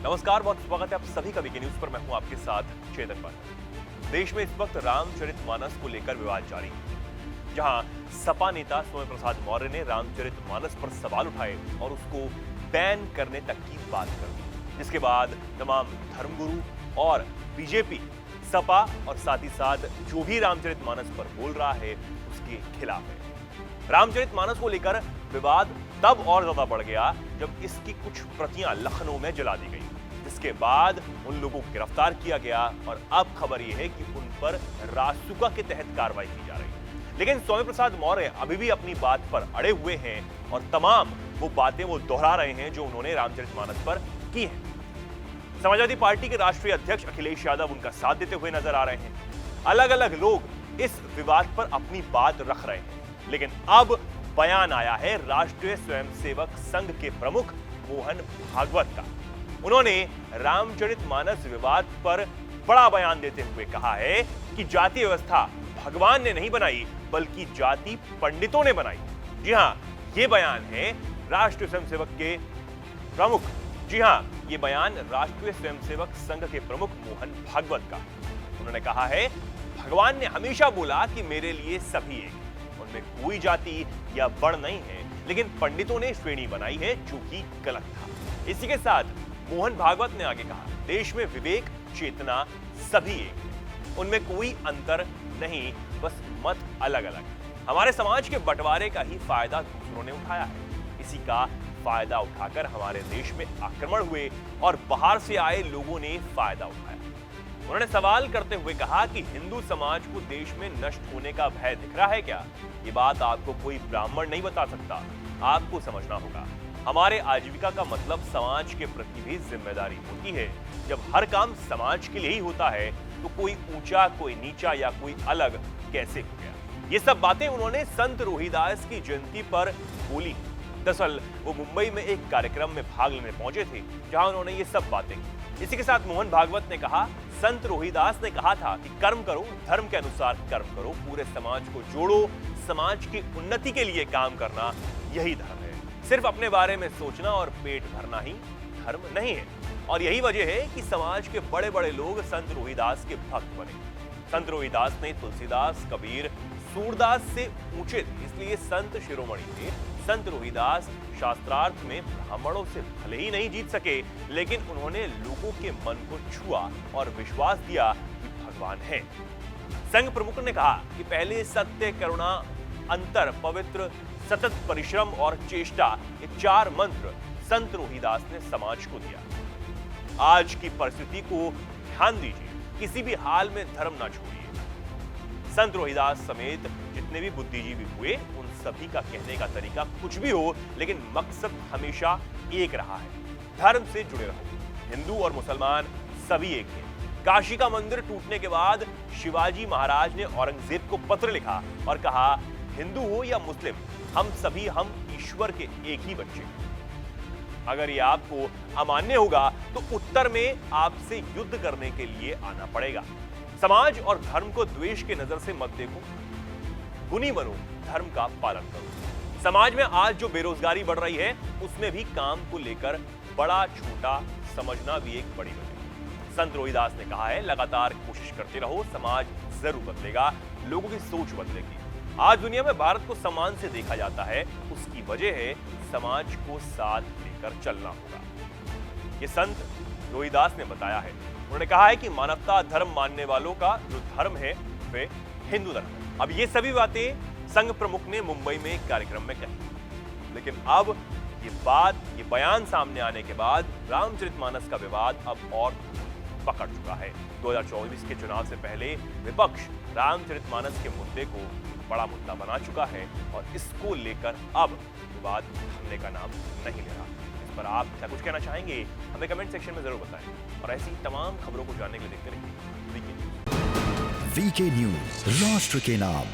नमस्कार, बहुत स्वागत है आप सभी का वीके न्यूज पर। मैं हूं आपके साथ चेतन पाठक। देश में इस वक्त रामचरितमानस को लेकर विवाद जारी है, जहां सपा नेता सोमेन प्रसाद मौर्य ने रामचरितमानस पर सवाल उठाए और उसको बैन करने तक की बात कर दी, जिसके बाद तमाम धर्मगुरु और बीजेपी, सपा और साथ ही साथ जो भी रामचरितमानस पर बोल रहा है उसके खिलाफ है। रामचरितमानस को लेकर विवाद तब और ज्यादा बढ़ गया जब इसकी कुछ प्रतियां लखनऊ में जला दी गई, जिसके बाद उन लोगों को गिरफ्तार किया गया और अब खबर यह है कि उन पर रासुका के तहत कार्रवाई की जा रही है। लेकिन सोमेन प्रसाद मौर्य अभी भी अपनी बात पर अड़े हुए हैं और तमाम वो बातें वो दोहरा रहे हैं जो उन्होंने रामचरितमानस पर की है। समाजवादी पार्टी के राष्ट्रीय अध्यक्ष अखिलेश यादव उनका साथ देते हुए नजर आ रहे हैं। अलग अलग लोग इस विवाद पर अपनी बात रख रहे हैं, लेकिन अब बयान आया है राष्ट्रीय स्वयंसेवक संघ के प्रमुख मोहन भागवत का। उन्होंने रामचरितमानस विवाद पर बड़ा बयान देते हुए कहा है कि जाति व्यवस्था भगवान ने नहीं बनाई बल्कि जाति पंडितों ने बनाई। जी हां, यह बयान है राष्ट्रीय स्वयंसेवक के प्रमुख ये बयान राष्ट्रीय स्वयंसेवक संघ के प्रमुख मोहन भागवत का। उन्होंने कहा है, भगवान ने हमेशा बोला कि मेरे लिए सभी एक, उनमें कोई जाति या वर्ण नहीं है, लेकिन पंडितों ने श्रेणी बनाई है जो कि गलत था। इसी के साथ मोहन भागवत ने आगे कहा, देश में विवेक चेतना सभी एक है, उनमें कोई अंतर नहीं, बस मत अलग अलग है। हमारे समाज के बंटवारे का ही फायदा दूसरों ने उठाया है, इसी का फायदा उठाकर हमारे देश में आक्रमण हुए और बाहर से आए लोगों ने फायदा उठाया। उन्होंने सवाल करते हुए कहा कि हिंदू समाज को देश में नष्ट होने का भय दिख रहा है क्या? ये बात आपको कोई ब्राह्मण नहीं बता सकता, आपको समझना होगा। हमारे आजीविका का मतलब समाज के प्रति भी जिम्मेदारी होती है। जब हर काम समाज के लिए ही होता है तो कोई ऊंचा, कोई नीचा या कोई अलग कैसे हो गया? ये सब बातें उन्होंने संत रोहिदास की जयंती पर बोली। दरअसल वो मुंबई में एक कार्यक्रम में भाग लेने पहुंचे थे, जहां उन्होंने ये सब बातें की। इसी के साथ मोहन भागवत ने कहा, संत रोहिदास ने कहा था कि कर्म करो, धर्म के अनुसार कर्म करो, पूरे समाज को जोड़ो, समाज की उन्नति के लिए काम करना यही धर्म है। सिर्फ अपने बारे में सोचना और पेट भरना ही धर्म नहीं है। और यही वजह है कि समाज के बड़े बड़े लोग संत रोहिदास के भक्त बने। संत रोहिदास ने तुलसीदास, कबीर, सूरदास से ऊंचे थे, इसलिए संत शिरोमणि थे। संत रोहिदास शास्त्रार्थ में ब्राह्मणों से भले ही नहीं जीत सके, लेकिन उन्होंने लोगों के मन को छुआ और विश्वास दिया कि भगवान है। संघ प्रमुख ने कहा कि पहले सत्य, करुणा, अंतर, पवित्र, सतत परिश्रम और चेष्टा, ये 4 मंत्र संत रोहिदास ने समाज को दिया। आज की परिस्थिति को ध्यान दीजिए, किसी भी हाल में धर्म ना छोड़िए। संत रोहिदास समेत जितने भी बुद्धिजीवी हुए, उन सभी का कहने का तरीका कुछ भी हो, लेकिन मकसद हमेशा एक रहा है, धर्म से जुड़े रहो। हिंदू और मुसलमान सभी एक हैं। काशी का मंदिर टूटने के बाद शिवाजी महाराज ने औरंगजेब को पत्र लिखा और कहा, हिंदू हो या मुस्लिम, हम सभी हम ईश्वर के एक ही बच्चे हैं। अगर ये आपको अमान्य होगा तो उत्तर में आपसे युद्ध करने के लिए आना पड़ेगा। समाज और धर्म को द्वेष के नजर से मत देखो, गुणी बनो, धर्म का पालन करो। समाज में आज जो बेरोजगारी बढ़ रही है, उसमें भी काम को लेकर बड़ा छोटा समझना भी एक बड़ी वजह है। संत रोहिदास ने कहा है, लगातार कोशिश करते रहो, समाज जरूर बदलेगा, लोगों की सोच बदलेगी। आज दुनिया में भारत को सम्मान से देखा जाता है, उसकी वजह है समाज को साथ लेकर चलना होगा। ये संत रोहिदास ने बताया है। उन्होंने कहा है कि मानवता धर्म मानने वालों का जो धर्म है वे हिंदू धर्म है। अब ये सभी बातें संघ प्रमुख ने मुंबई में एक कार्यक्रम में कही, लेकिन अब ये बयान सामने आने के बाद रामचरितमानस का विवाद अब और पकड़ चुका है। 2024 के चुनाव से पहले विपक्ष रामचरितमानस के मुद्दे को बड़ा मुद्दा बना चुका है और इसको लेकर अब विवाद थमने का नाम नहीं ले रहा। इस पर आप क्या कुछ कहना चाहेंगे, हमें कमेंट सेक्शन में जरूर बताएं और ऐसी तमाम खबरों को जानने के लिए देखते रहिए वीके न्यूज। वीके न्यूज, राष्ट्र के नाम।